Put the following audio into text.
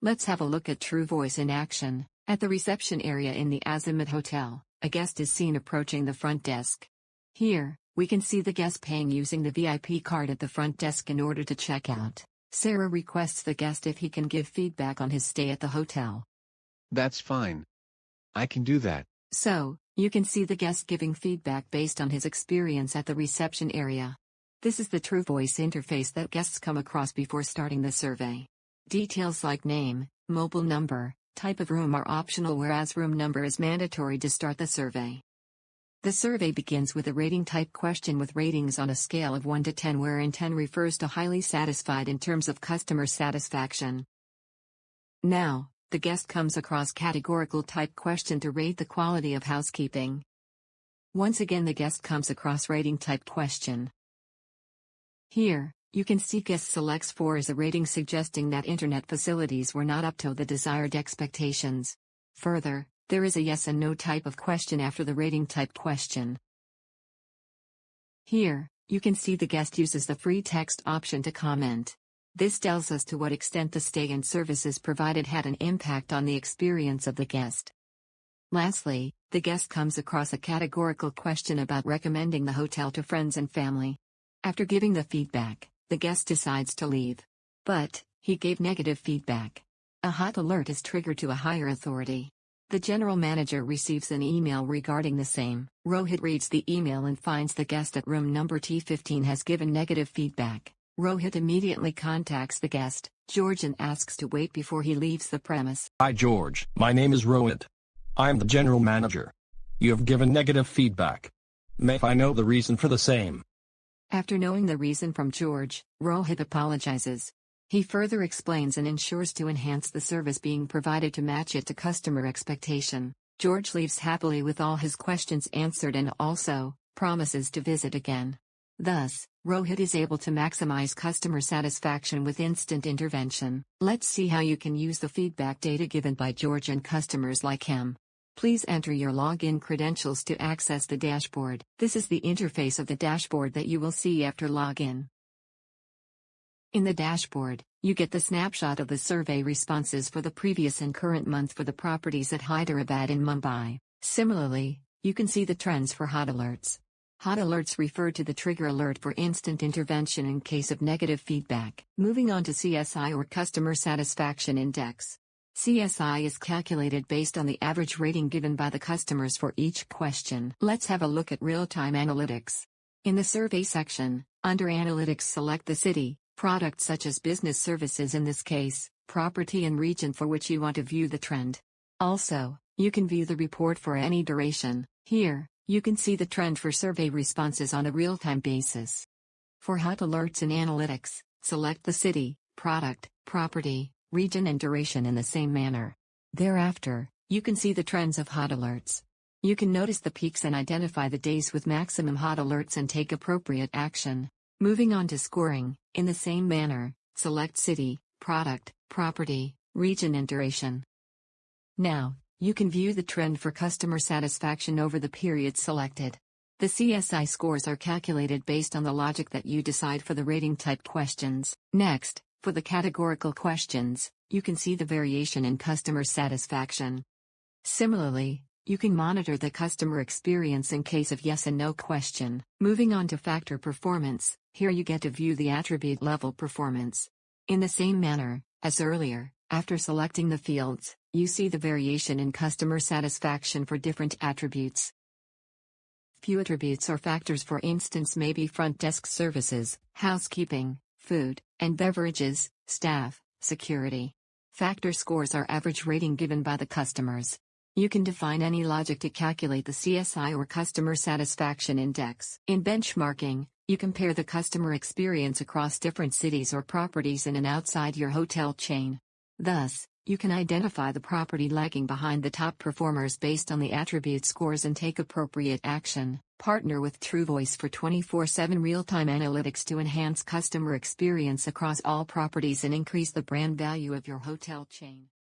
Let's have a look at TruVoice in action. At the reception area in the Azimuth Hotel, a guest is seen approaching the front desk. Here, we can see the guest paying using the VIP card at the front desk in order to check out. Sarah requests the guest if he can give feedback on his stay at the hotel. That's fine. I can do that. So, you can see the guest giving feedback based on his experience at the reception area. This is the TruVoice interface that guests come across before starting the survey. Details like name, mobile number, type of room are optional, whereas room number is mandatory to start the survey. The survey begins with a rating type question with ratings on a scale of 1 to 10, wherein 10 refers to highly satisfied in terms of customer satisfaction. Now, the guest comes across categorical type question to rate the quality of housekeeping. Once again, the guest comes across rating type question. Here, you can see guest selects 4 as a rating, suggesting that internet facilities were not up to the desired expectations. Further, there is a yes and no type of question after the rating type question. Here, you can see the guest uses the free text option to comment. This tells us to what extent the stay and services provided had an impact on the experience of the guest. Lastly, the guest comes across a categorical question about recommending the hotel to friends and family. After giving the feedback, the guest decides to leave. But, he gave negative feedback. A hot alert is triggered to a higher authority. The general manager receives an email regarding the same. Rohit reads the email and finds the guest at room number T15 has given negative feedback. Rohit immediately contacts the guest, George, and asks to wait before he leaves the premise. Hi George, my name is Rohit. I'm the general manager. You have given negative feedback. May I know the reason for the same? After knowing the reason from George, Rohit apologizes. He further explains and ensures to enhance the service being provided to match it to customer expectation. George leaves happily with all his questions answered and also promises to visit again. Thus, Rohit is able to maximize customer satisfaction with instant intervention. Let's see how you can use the feedback data given by George and customers like him. Please enter your login credentials to access the dashboard. This is the interface of the dashboard that you will see after login. In the dashboard, you get the snapshot of the survey responses for the previous and current month for the properties at Hyderabad and Mumbai. Similarly, you can see the trends for hot alerts. Hot alerts refer to the trigger alert for instant intervention in case of negative feedback. Moving on to CSI, or Customer Satisfaction Index. CSI is calculated based on the average rating given by the customers for each question. Let's have a look at real-time analytics. In the survey section, under Analytics, select the city, product such as business services, in this case, property, and region for which you want to view the trend. Also, you can view the report for any duration. Here, you can see the trend for survey responses on a real-time basis. For hot alerts in Analytics, select the city, product, property, region, and duration in the same manner. Thereafter, you can see the trends of hot alerts. You can notice the peaks and identify the days with maximum hot alerts and take appropriate action. Moving on to scoring, in the same manner, select city, product, property, region, and duration. Now, you can view the trend for customer satisfaction over the period selected. The CSI scores are calculated based on the logic that you decide for the rating type questions. Next, for the categorical questions, you can see the variation in customer satisfaction. Similarly, you can monitor the customer experience in case of yes and no question. Moving on to factor performance, here you get to view the attribute level performance. In the same manner, as earlier, after selecting the fields, you see the variation in customer satisfaction for different attributes. Few attributes or factors, for instance, may be front desk services, housekeeping, food and beverages, staff, security. Factor scores are average rating given by the customers. You can define any logic to calculate the CSI, or Customer Satisfaction Index. In benchmarking, you compare the customer experience across different cities or properties in and outside your hotel chain. Thus, you can identify the property lagging behind the top performers based on the attribute scores and take appropriate action. Partner with TruVoice for 24/7 real-time analytics to enhance customer experience across all properties and increase the brand value of your hotel chain.